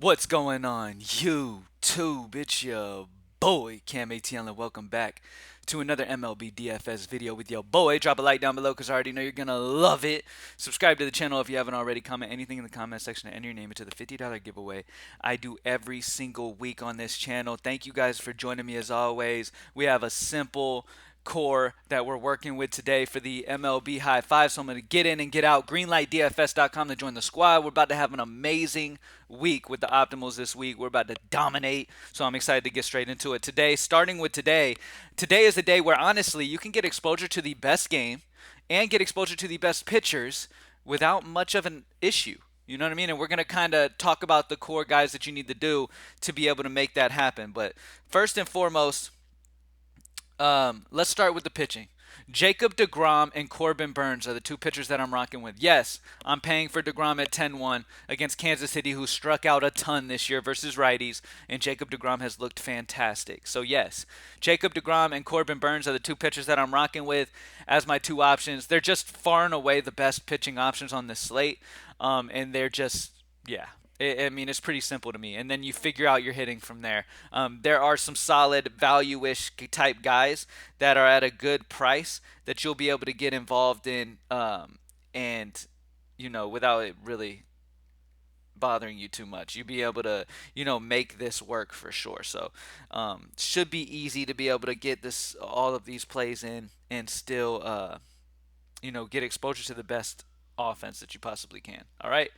What's going on, YouTube? It's your boy CamATL, and welcome back to another MLB DFS video with your boy. Drop a like down below because I already know you're gonna love it. Subscribe to the channel if you haven't already. Comment anything in the comment section and enter your name into the $50 giveaway I do every single week on this channel. Thank you guys for joining me as always. We have a simple core that we're working with today for the MLB High Five. So I'm going to get in and get out. GreenLightDFS.com to join the squad. We're about to have an amazing week with the Optimals this week. We're about to dominate. So I'm excited to get straight into it today. Starting with today. Today is the day where honestly you can get exposure to the best game and get exposure to the best pitchers without much of an issue. You know what I mean? And we're going to kind of talk about the core guys that you need to do to be able to make that happen. But first and foremost, let's start with the pitching. Jacob DeGrom and Corbin Burns are the two pitchers that I'm rocking with. Yes, I'm paying for DeGrom at 10-1 against Kansas City, who struck out a ton this year versus righties, and Jacob DeGrom has looked fantastic. So, yes, Jacob DeGrom and Corbin Burns are the two pitchers that I'm rocking with as my two options. They're just far and away the best pitching options on the slate, and they're just, yeah, I mean, it's pretty simple to me. And then you figure out your hitting from there. There are some solid value-ish type guys that are at a good price that you'll be able to get involved in, and without it really bothering you too much. You'll be able to, make this work for sure. So, should be easy to be able to get this all of these plays in and still, get exposure to the best offense that you possibly can. All right.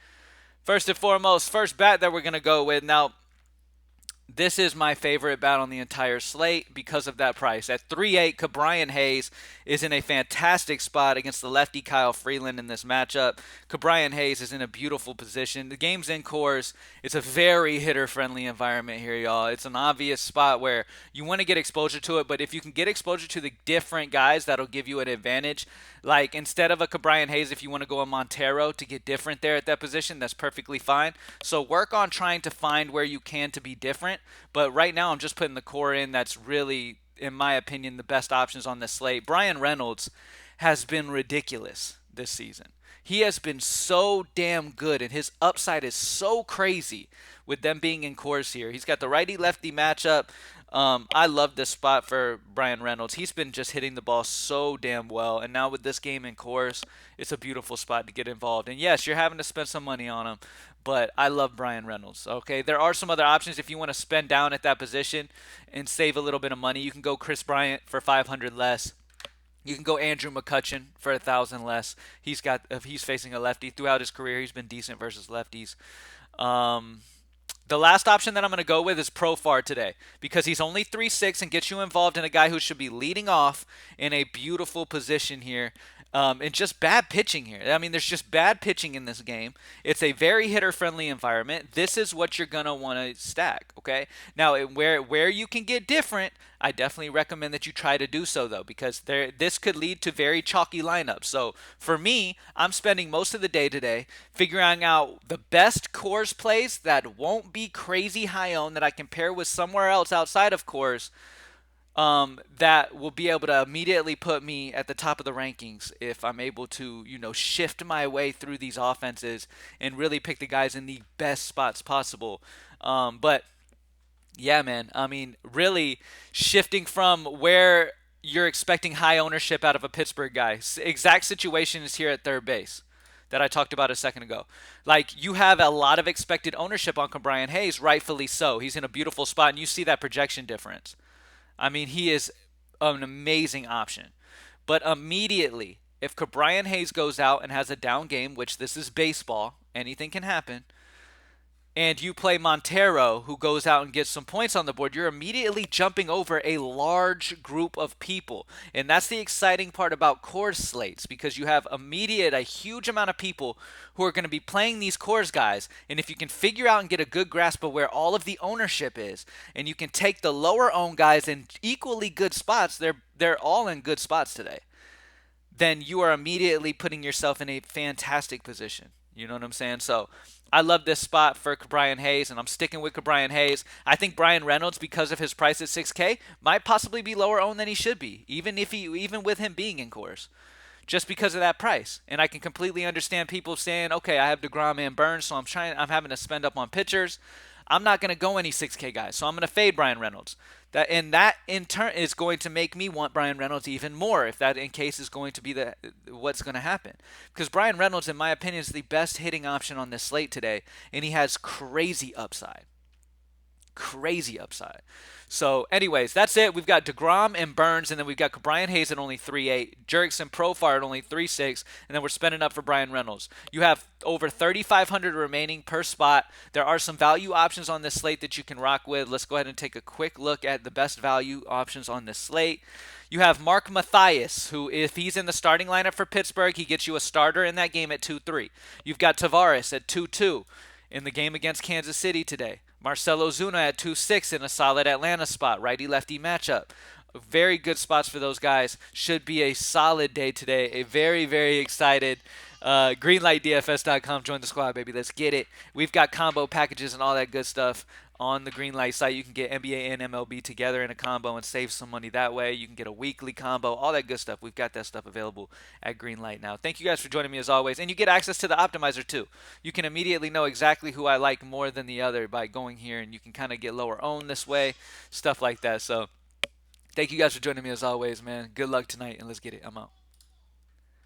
First and foremost, first bat that we're going to go with. Now, this is my favorite bat on the entire slate because of that price. At 3.8, Cabrian Hayes is in a fantastic spot against the lefty Kyle Freeland in this matchup. Cabrian Hayes is in a beautiful position. The game's in Coors. It's a very hitter-friendly environment here, y'all. It's an obvious spot where you want to get exposure to it, but if you can get exposure to the different guys, that'll give you an advantage. Like, instead of a Cabrian Hayes, if you want to go a Montero to get different there at that position, that's perfectly fine. So work on trying to find where you can to be different. But right now, I'm just putting the core in that's really, in my opinion, the best options on this slate. Brian Reynolds has been ridiculous this season. He has been so damn good, and his upside is so crazy with them being in cores here. He's got the righty lefty matchup. I love this spot for Brian Reynolds. He's been just hitting the ball so damn well, and now with this game in cores, it's a beautiful spot to get involved. And yes, you're having to spend some money on him, but I love Brian Reynolds. Okay, there are some other options if you want to spend down at that position and save a little bit of money. You can go Chris Bryant for 500 less. You can go Andrew McCutchen for 1,000 less. He's facing a lefty throughout his career. He's been decent versus lefties. Um, the last option that I'm going to go with is Profar today because he's only 3.6 and gets you involved in a guy who should be leading off in a beautiful position here. And just bad pitching here. I mean, there's just bad pitching in this game. It's a very hitter-friendly environment. This is what you're gonna want to stack. Okay. Now, where you can get different, I definitely recommend that you try to do so though, because this could lead to very chalky lineups. So for me, I'm spending most of the day today figuring out the best cores plays that won't be crazy high owned that I can pair with somewhere else outside of cores, that will be able to immediately put me at the top of the rankings if I'm able to, shift my way through these offenses and really pick the guys in the best spots possible. But yeah, man, I mean, really shifting from where you're expecting high ownership out of a Pittsburgh guy. Exact situation is here at third base that I talked about a second ago. Like, you have a lot of expected ownership on Brian Hayes, rightfully so. He's in a beautiful spot, and you see that projection difference. I mean, he is an amazing option. But immediately, if Cabrian Hayes goes out and has a down game, which this is baseball, anything can happen, and you play Montero, who goes out and gets some points on the board, you're immediately jumping over a large group of people. And that's the exciting part about course slates, because you have a huge amount of people who are going to be playing these cores guys. And if you can figure out and get a good grasp of where all of the ownership is, and you can take the lower owned guys in equally good spots, they're all in good spots today, then you are immediately putting yourself in a fantastic position. You know what I'm saying? So I love this spot for Brian Hayes, and I'm sticking with Brian Hayes. I think Brian Reynolds, because of his price at 6K, might possibly be lower owned than he should be, even with him being in course. just because of that price. And I can completely understand people saying, okay, I have DeGrom and Burns, so I'm having to spend up on pitchers. I'm not going to go any 6K guys, so I'm going to fade Brian Reynolds. That in turn is going to make me want Brian Reynolds even more if that in case is going to be what's going to happen. Because Brian Reynolds, in my opinion, is the best hitting option on this slate today, and he has crazy upside. Crazy upside. So, anyways, that's it. We've got DeGrom and Burns, and then we've got Brian Hayes at only 3.8, Jurickson Profar at only 3.6, and then we're spending up for Brian Reynolds. You have over 3,500 remaining per spot. There are some value options on this slate that you can rock with. Let's go ahead and take a quick look at the best value options on this slate. You have Mark Mathias, who, if he's in the starting lineup for Pittsburgh, he gets you a starter in that game at 2.3. You've got Tavares at 2.2 in the game against Kansas City today. Marcelo Zuna at 2.6 in a solid Atlanta spot, righty-lefty matchup. Very good spots for those guys. Should be a solid day today. A very, very excited. GreenlightDFS.com. Join the squad, baby. Let's get it. We've got combo packages and all that good stuff on the Greenlight site. You can get NBA and MLB together in a combo and save some money that way. You can get a weekly combo, all that good stuff. We've got that stuff available at Greenlight now. Thank you guys for joining me as always. And you get access to the optimizer too. You can immediately know exactly who I like more than the other by going here, and you can kind of get lower owned this way, stuff like that. So thank you guys for joining me as always, man. Good luck tonight, and let's get it. I'm out.